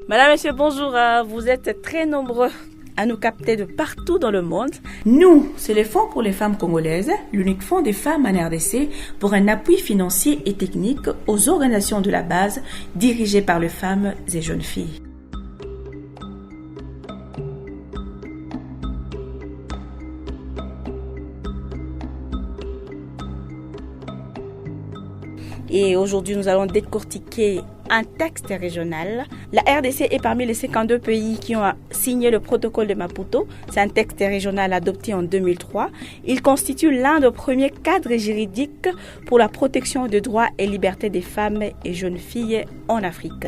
Madame, Monsieur, bonjour. Vous êtes très nombreux à nous capter de partout dans le monde. Nous, c'est le Fonds pour les femmes congolaises, l'unique fonds des femmes en RDC pour un appui financier et technique aux organisations de la base dirigées par les femmes et jeunes filles. Et aujourd'hui, nous allons décortiquer un texte régional. La RDC est parmi les 52 pays qui ont signé le protocole de Maputo. C'est un texte régional adopté en 2003. Il constitue l'un des premiers cadres juridiques pour la protection des droits et libertés des femmes et jeunes filles en Afrique.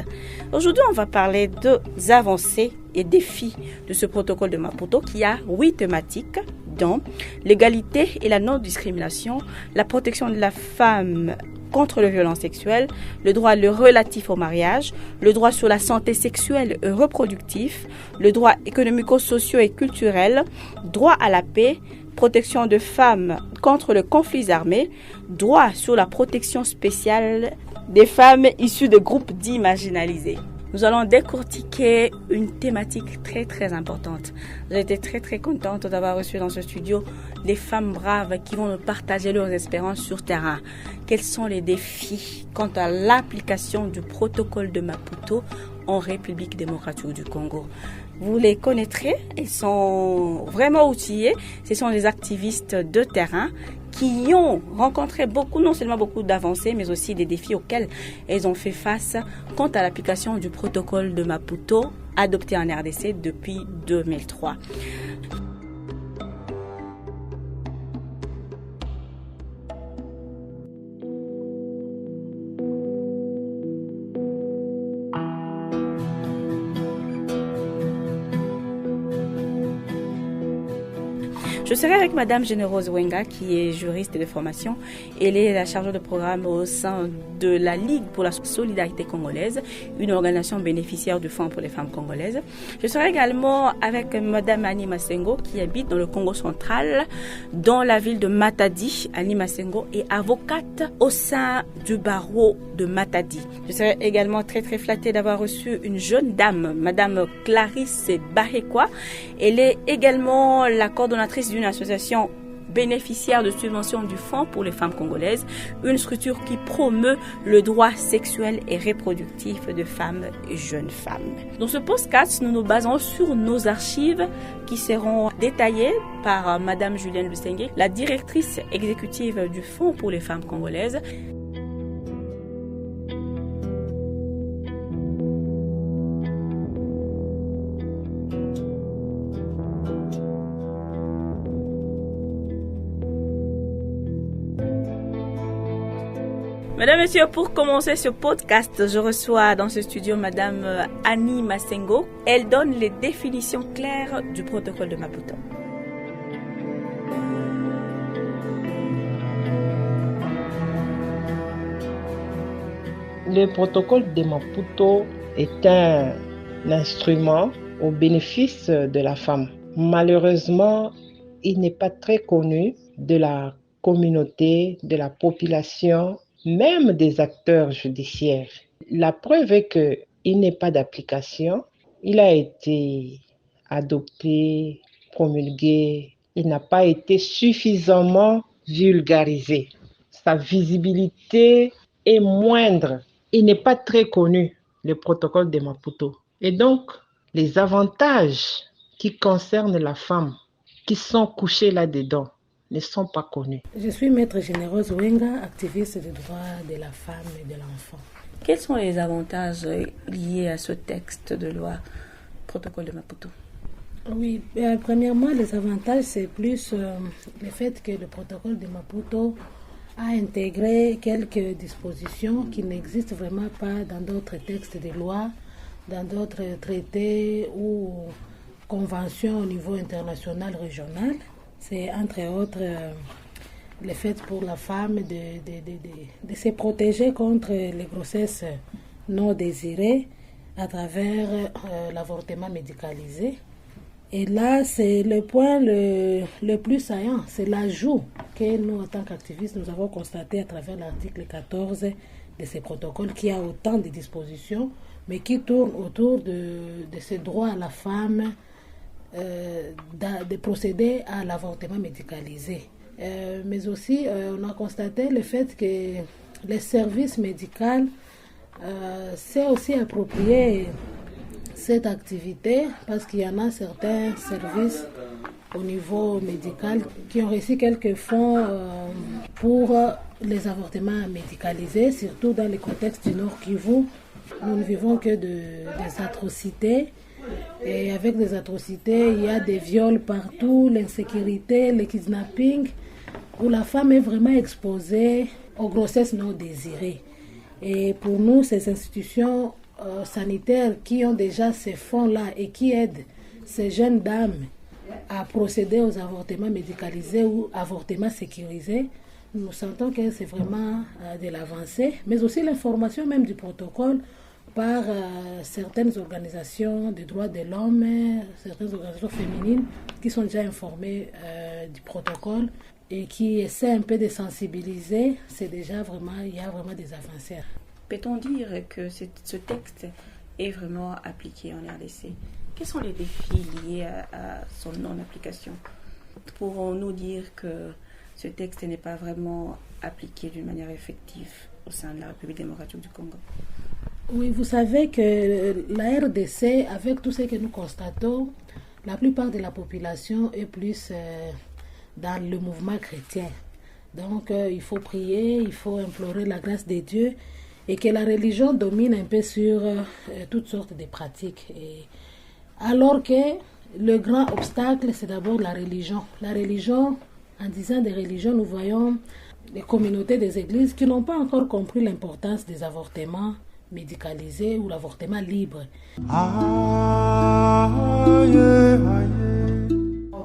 Aujourd'hui, on va parler des avancées et défis de ce protocole de Maputo qui a 8 thématiques, dont l'égalité et la non-discrimination, la protection de la femme contre les violences sexuelles, le droit relatif au mariage, le droit sur la santé sexuelle et reproductive, le droit économico-socio et culturel, droit à la paix, protection de femmes contre les conflits armés, droit sur la protection spéciale des femmes issues de groupes dits marginalisés. Nous allons décortiquer une thématique très très importante. J'ai été très contente d'avoir reçu dans ce studio des femmes braves qui vont nous partager leurs expériences sur terrain. Quels sont les défis quant à l'application du protocole de Maputo en République démocratique du Congo? Vous les connaîtrez, ils sont vraiment outillés. Ce sont des activistes de terrain qui ont rencontré non seulement beaucoup d'avancées, mais aussi des défis auxquels elles ont fait face quant à l'application du protocole de Maputo adopté en RDC depuis 2003. Je serai avec Madame Générose Wenga, qui est juriste de formation. Elle est la chargée de programme au sein de la Ligue pour la solidarité congolaise, une organisation bénéficiaire du Fonds pour les femmes congolaises. Je serai également avec Madame Annie Masengo, qui habite dans le Congo central, dans la ville de Matadi. Annie Masengo est avocate au sein du barreau de Matadi. Je serai également très flattée d'avoir reçu une jeune dame, Madame Clarisse Bahekwa. Elle est également la coordonnatrice d'une association bénéficiaire de subventions du Fonds pour les femmes congolaises, une structure qui promeut le droit sexuel et reproductif de femmes et jeunes femmes. Dans ce podcast, nous nous basons sur nos archives qui seront détaillées par Madame Julienne Lusengue, la directrice exécutive du Fonds pour les femmes congolaises. Mesdames, Messieurs, pour commencer ce podcast, je reçois dans ce studio Madame Annie Masengo. Elle donne les définitions claires du protocole de Maputo. Le protocole de Maputo est un instrument au bénéfice de la femme. Malheureusement, il n'est pas très connu de la communauté, de la population, même des acteurs judiciaires. La preuve est qu'il n'est pas d'application. Il a été adopté, promulgué. Il n'a pas été suffisamment vulgarisé. Sa visibilité est moindre. Il n'est pas très connu, le protocole de Maputo. Et donc, les avantages qui concernent la femme, qui sont couchés là-dedans, ne sont pas connus. Je suis Maître Générose Wenga, activiste des droits de la femme et de l'enfant. Quels sont les avantages liés à ce texte de loi, protocole de Maputo? Oui, premièrement, les avantages, c'est plus le fait que le protocole de Maputo a intégré quelques dispositions qui n'existent vraiment pas dans d'autres textes de loi, dans d'autres traités ou conventions au niveau international, régional. C'est entre autres le fait pour la femme de se protéger contre les grossesses non désirées à travers l'avortement médicalisé. Et là, c'est le point le plus saillant, c'est l'ajout que nous, en tant qu'activistes, nous avons constaté à travers l'article 14 de ces protocoles qui a autant de dispositions, mais qui tournent autour de ce droit à la femme de procéder à l'avortement médicalisé. Mais aussi, on a constaté le fait que les services médicaux s'est aussi approprié cette activité parce qu'il y en a certains services au niveau médical qui ont reçu quelques fonds pour les avortements médicalisés, surtout dans le contexte du Nord Kivu. Nous ne vivons que des atrocités. Et avec des atrocités, il y a des viols partout, l'insécurité, le kidnapping, où la femme est vraiment exposée aux grossesses non désirées. Et pour nous, ces institutions sanitaires qui ont déjà ces fonds-là et qui aident ces jeunes dames à procéder aux avortements médicalisés ou avortements sécurisés, nous sentons que c'est vraiment de l'avancée, mais aussi l'information même du protocole par certaines organisations des droits de l'homme, certaines organisations féminines qui sont déjà informées du protocole et qui essaient un peu de sensibiliser. C'est déjà vraiment, il y a vraiment des avancées. Peut-on dire que ce texte est vraiment appliqué en RDC? Quels sont les défis liés à son non-application? Pourrons-nous dire que ce texte n'est pas vraiment appliqué d'une manière effective au sein de la République démocratique du Congo? Oui, vous savez que la RDC, avec tout ce que nous constatons, la plupart de la population est plus dans le mouvement chrétien. Donc, il faut prier, il faut implorer la grâce de Dieu et que la religion domine un peu sur toutes sortes de pratiques. Et alors que le grand obstacle, c'est d'abord la religion. La religion, en disant des religions, nous voyons les communautés des églises qui n'ont pas encore compris l'importance des avortements médicalisés ou l'avortement libre. On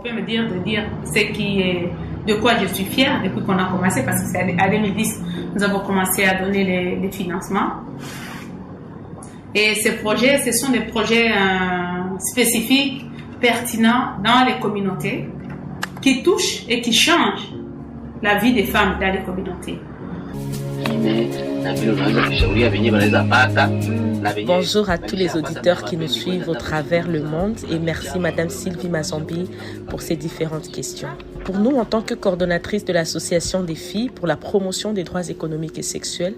peut me dire de dire ce qui est, de quoi je suis fière depuis qu'on a commencé, parce que c'est à 2010 nous avons commencé à donner les financements. Et ces projets, ce sont des projets spécifiques, pertinents dans les communautés, qui touchent et qui changent la vie des femmes dans les communautés. Bonjour à tous les auditeurs qui nous suivent au travers le monde et merci Madame Sylvie Mazambi pour ces différentes questions. Pour nous, en tant que coordonnatrice de l'Association des filles pour la promotion des droits économiques et sexuels,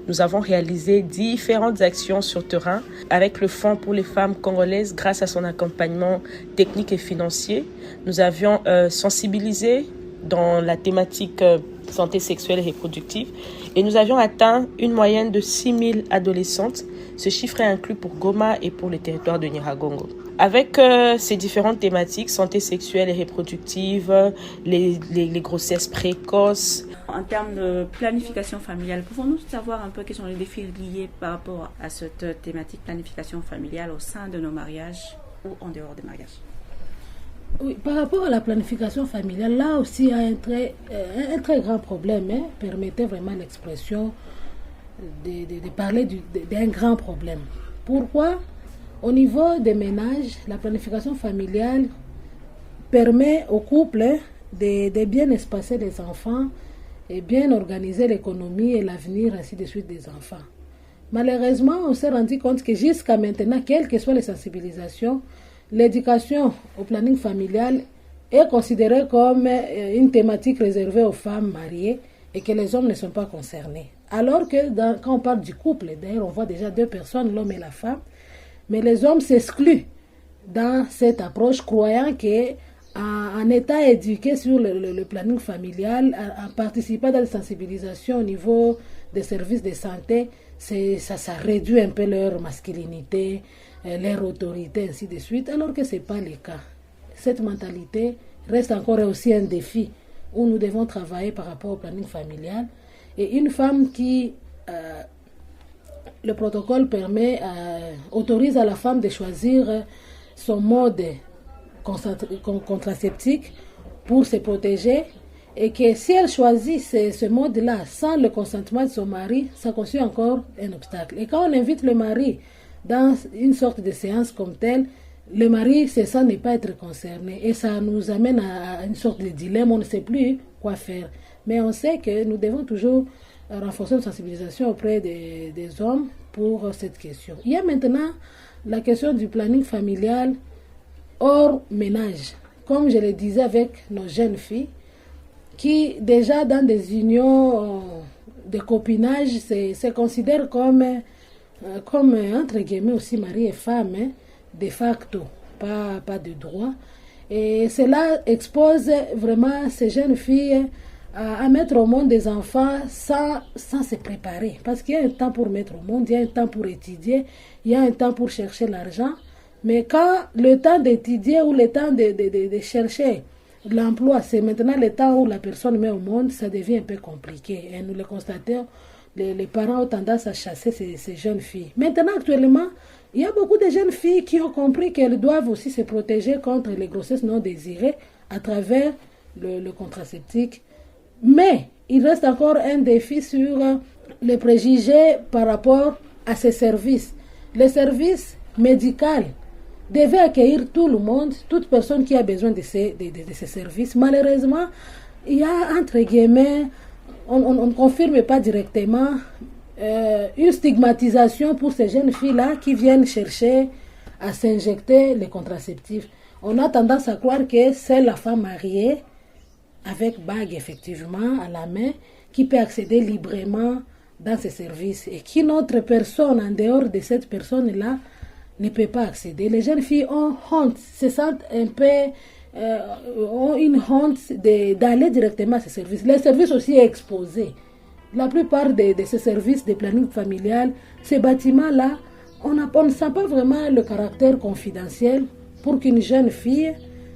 nous avons réalisé différentes actions sur terrain avec le Fonds pour les femmes congolaises grâce à son accompagnement technique et financier. Nous avions sensibilisé dans la thématique santé sexuelle et reproductive et nous avions atteint une moyenne de 6 000 adolescentes. Ce chiffre est inclus pour Goma et pour le territoire de Nyiragongo. Avec ces différentes thématiques, santé sexuelle et reproductive, les grossesses précoces. En termes de planification familiale, pouvons-nous savoir un peu quels sont les défis liés par rapport à cette thématique planification familiale au sein de nos mariages ou en dehors des mariages? Oui, par rapport à la planification familiale, là aussi il y a un très grand problème. Permettez vraiment l'expression de parler d'un grand problème. Pourquoi? Au niveau des ménages, la planification familiale permet aux couples de bien espacer les enfants et bien organiser l'économie et l'avenir ainsi de suite des enfants. Malheureusement, on s'est rendu compte que jusqu'à maintenant, quelles que soient les sensibilisations, l'éducation au planning familial est considérée comme une thématique réservée aux femmes mariées et que les hommes ne sont pas concernés. Alors que quand on parle du couple, d'ailleurs on voit déjà deux personnes, l'homme et la femme, mais les hommes s'excluent dans cette approche croyant qu'en étant éduqués sur le planning familial, en participant dans la sensibilisation au niveau des services de santé, ça réduit un peu leur masculinité, leur autorité, ainsi de suite, alors que ce n'est pas le cas. Cette mentalité reste encore aussi un défi où nous devons travailler par rapport au planning familial. Et une femme qui, le protocole autorise à la femme de choisir son mode contraceptique pour se protéger, et que si elle choisit ce mode-là sans le consentement de son mari, ça constitue encore un obstacle. Et quand on invite le mari dans une sorte de séance comme telle, le mari se sent ne pas être concerné et ça nous amène à une sorte de dilemme, on ne sait plus quoi faire. Mais on sait que nous devons toujours renforcer une sensibilisation auprès des hommes pour cette question. Il y a maintenant la question du planning familial hors ménage. Comme je le disais avec nos jeunes filles, qui déjà dans des unions de copinage se considèrent comme entre guillemets aussi mari et femme, de facto, pas de droit. Et cela expose vraiment ces jeunes filles à mettre au monde des enfants sans se préparer. Parce qu'il y a un temps pour mettre au monde, il y a un temps pour étudier, il y a un temps pour chercher l'argent. Mais quand le temps d'étudier ou le temps de chercher l'emploi, c'est maintenant le temps où la personne met au monde, ça devient un peu compliqué. Et nous le constatons, les parents ont tendance à chasser ces jeunes filles. Maintenant, actuellement, il y a beaucoup de jeunes filles qui ont compris qu'elles doivent aussi se protéger contre les grossesses non désirées à travers le contraceptif. Mais il reste encore un défi sur les préjugés par rapport à ces services. Les services médicaux devaient accueillir tout le monde, toute personne qui a besoin de ces services. Malheureusement, il y a, entre guillemets, on ne confirme pas directement une stigmatisation pour ces jeunes filles-là qui viennent chercher à s'injecter les contraceptifs. On a tendance à croire que c'est la femme mariée, avec bague effectivement à la main, qui peut accéder librement dans ces services et qu'une autre personne en dehors de cette personne-là ne peut pas accéder. Les jeunes filles ont honte, se sentent un peu, ont une honte d'aller directement à ces services. Les services aussi exposés. La plupart de ces services de planning familial, ces bâtiments-là, on ne sent pas vraiment le caractère confidentiel pour qu'une jeune fille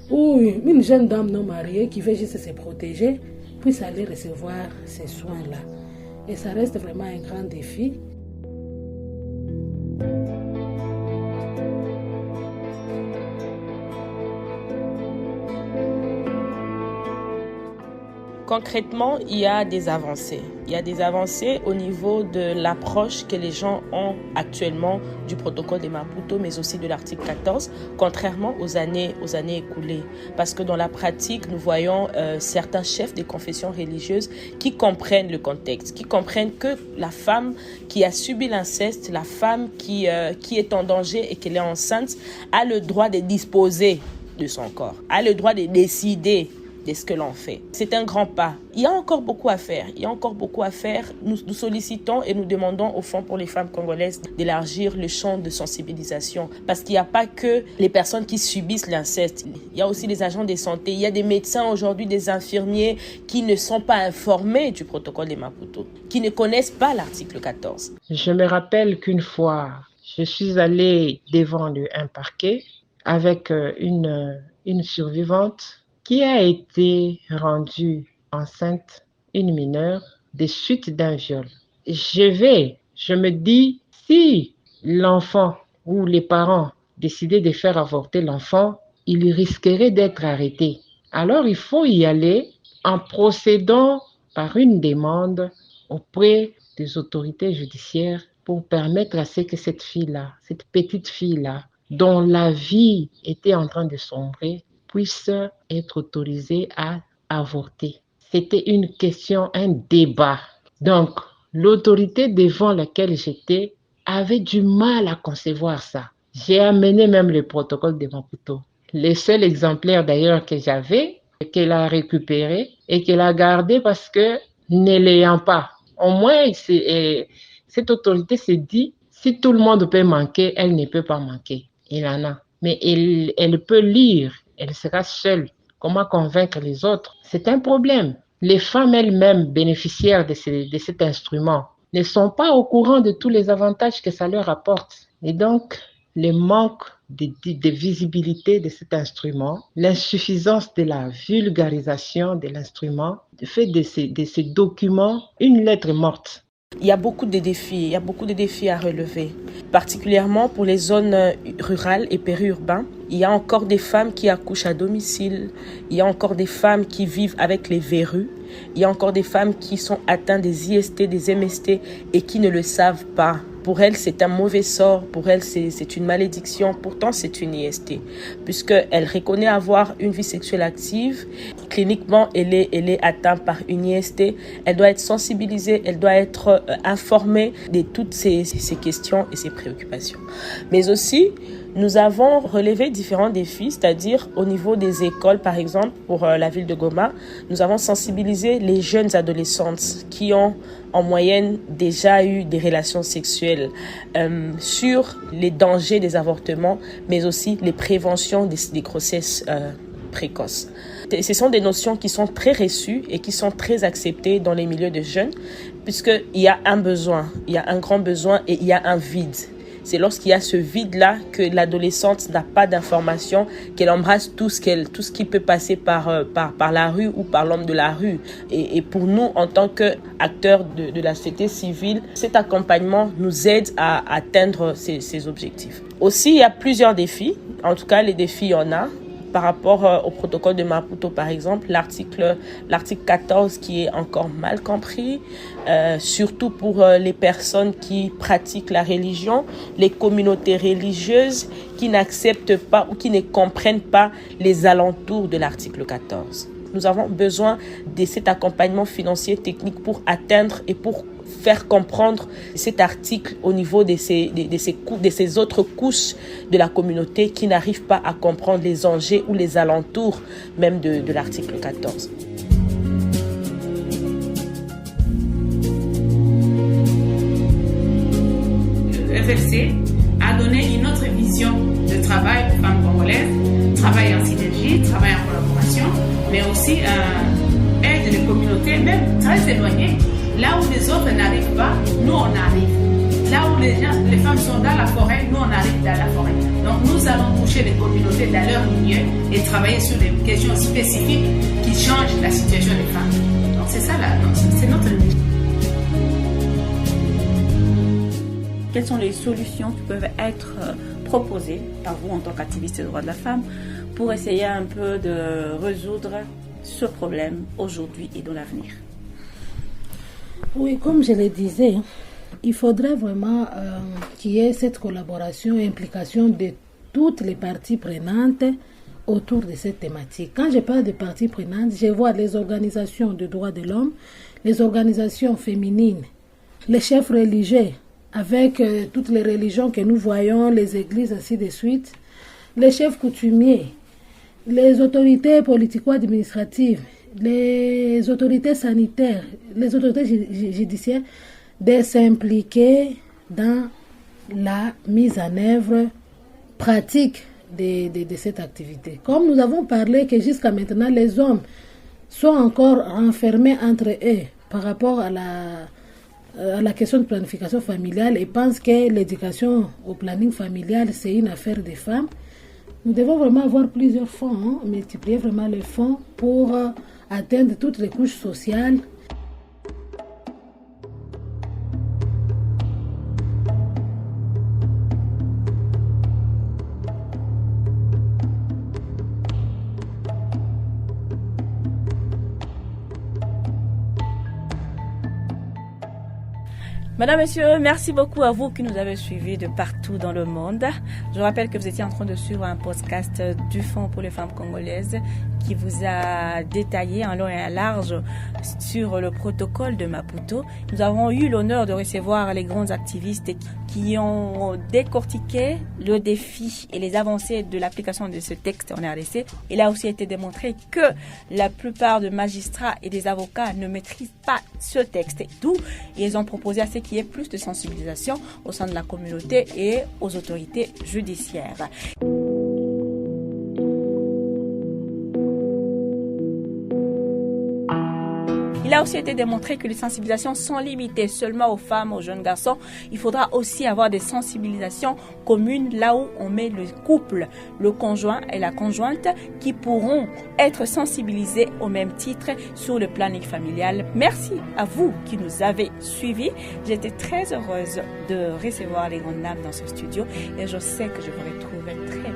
ou une jeune dame non mariée qui veut juste se protéger puisse aller recevoir ces soins-là. Et ça reste vraiment un grand défi. Concrètement, il y a des avancées. Il y a des avancées au niveau de l'approche que les gens ont actuellement du protocole de Maputo, mais aussi de l'article 14, contrairement aux années écoulées. Parce que dans la pratique, nous voyons certains chefs des confessions religieuses qui comprennent le contexte, qui comprennent que la femme qui a subi l'inceste, la femme qui est en danger et qui est enceinte, a le droit de disposer de son corps, a le droit de décider de ce que l'on fait. C'est un grand pas. Il y a encore beaucoup à faire. Nous sollicitons et nous demandons au Fonds pour les femmes congolaises d'élargir le champ de sensibilisation parce qu'il n'y a pas que les personnes qui subissent l'inceste. Il y a aussi les agents de santé. Il y a des médecins aujourd'hui, des infirmiers qui ne sont pas informés du protocole de Maputo, qui ne connaissent pas l'article 14. Je me rappelle qu'une fois, je suis allée devant un parquet avec une survivante qui a été rendue enceinte, une mineure, des suites d'un viol. Je me dis, si l'enfant ou les parents décidaient de faire avorter l'enfant, il risquerait d'être arrêté. Alors il faut y aller en procédant par une demande auprès des autorités judiciaires pour permettre à ce que cette fille-là, cette petite fille-là, dont la vie était en train de sombrer, puisse être autorisée à avorter. C'était une question, un débat. Donc, l'autorité devant laquelle j'étais avait du mal à concevoir ça. J'ai amené même le protocole de Maputo. Le seul exemplaire d'ailleurs que j'avais, qu'elle a récupéré et qu'elle a gardé parce que, ne l'ayant pas, au moins cette autorité s'est dit, si tout le monde peut manquer, elle ne peut pas manquer. Il en a. Mais elle peut lire. Elle sera seule. Comment convaincre les autres? C'est un problème. Les femmes elles-mêmes bénéficiaires de cet instrument ne sont pas au courant de tous les avantages que ça leur apporte. Et donc, le manque de visibilité de cet instrument, l'insuffisance de la vulgarisation de l'instrument, fait de ces documents une lettre morte. Il y a beaucoup de défis à relever, particulièrement pour les zones rurales et périurbains. Il y a encore des femmes qui accouchent à domicile, il y a encore des femmes qui vivent avec les verrues, il y a encore des femmes qui sont atteintes des IST, des MST et qui ne le savent pas. pour elles, c'est un mauvais sort. Pour elles, c'est une malédiction. Pourtant, c'est une IST. Puisqu'elle reconnaît avoir une vie sexuelle active. Cliniquement, elle est atteinte par une IST. Elle doit être sensibilisée. Elle doit être informée de toutes ces questions et ces préoccupations. Mais aussi, nous avons relevé différents défis, c'est-à-dire au niveau des écoles, par exemple, pour la ville de Goma, nous avons sensibilisé les jeunes adolescentes qui ont en moyenne déjà eu des relations sexuelles sur les dangers des avortements, mais aussi les préventions des grossesses précoces. Ce sont des notions qui sont très reçues et qui sont très acceptées dans les milieux de jeunes, puisqu'il y a un besoin, il y a un grand besoin et il y a un vide. C'est lorsqu'il y a ce vide-là que l'adolescente n'a pas d'informations, qu'elle embrasse tout ce qui peut passer par la rue ou par l'homme de la rue. Et pour nous, en tant qu'acteurs de la société civile, cet accompagnement nous aide à atteindre ces objectifs. Aussi, il y a plusieurs défis. En tout cas, les défis, il y en a. Par rapport au protocole de Maputo, par exemple, l'article 14 qui est encore mal compris, surtout pour les personnes qui pratiquent la religion, les communautés religieuses qui n'acceptent pas ou qui ne comprennent pas les alentours de l'article 14. Nous avons besoin de cet accompagnement financier technique pour atteindre et pour faire comprendre cet article au niveau de ces autres couches de la communauté qui n'arrivent pas à comprendre les enjeux ou les alentours même de l'article 14. Le FFC a donné une autre vision de travail aux femmes congolaises, travail en synergie, travail en collaboration, mais aussi aide les communautés, même très éloignées. Là où les autres n'arrivent pas, nous on arrive. Là où les femmes sont dans la forêt, nous on arrive dans la forêt. Donc nous allons toucher les communautés dans leur milieu et travailler sur des questions spécifiques qui changent la situation des femmes. Donc c'est ça c'est notre mission. Quelles sont les solutions qui peuvent être proposées par vous en tant qu'activiste des droits de la femme pour essayer un peu de résoudre ce problème aujourd'hui et dans l'avenir? Oui, comme je le disais, il faudrait vraiment qu'il y ait cette collaboration et implication de toutes les parties prenantes autour de cette thématique. Quand je parle de parties prenantes, je vois les organisations de droits de l'homme, les organisations féminines, les chefs religieux, avec toutes les religions que nous voyons, les églises, ainsi de suite, les chefs coutumiers, les autorités politico-administratives, les autorités sanitaires, les autorités judiciaires, de s'impliquer dans la mise en œuvre pratique de cette activité. Comme nous avons parlé que jusqu'à maintenant, les hommes sont encore renfermés entre eux par rapport à la question de planification familiale et pensent que l'éducation au planning familial, c'est une affaire des femmes. Nous devons vraiment avoir plusieurs fonds, multiplier vraiment les fonds pour atteindre toutes les couches sociales. Madame, Messieurs, merci beaucoup à vous qui nous avez suivis de partout dans le monde. Je rappelle que vous étiez en train de suivre un podcast du Fonds pour les femmes congolaises qui vous a détaillé en long et en large sur le protocole de Maputo. Nous avons eu l'honneur de recevoir les grands activistes qui ont décortiqué le défi et les avancées de l'application de ce texte en RDC. Il a aussi été démontré que la plupart des magistrats et des avocats ne maîtrisent pas ce texte. D'où ils ont proposé à ce qu'il y ait plus de sensibilisation au sein de la communauté et aux autorités judiciaires. Il a aussi été démontré que les sensibilisations sont limitées seulement aux femmes, aux jeunes garçons. Il faudra aussi avoir des sensibilisations communes là où on met le couple, le conjoint et la conjointe qui pourront être sensibilisés au même titre sur le planning familial. Merci à vous qui nous avez suivis. J'étais très heureuse de recevoir les grandes dames dans ce studio et je sais que je vous retrouve très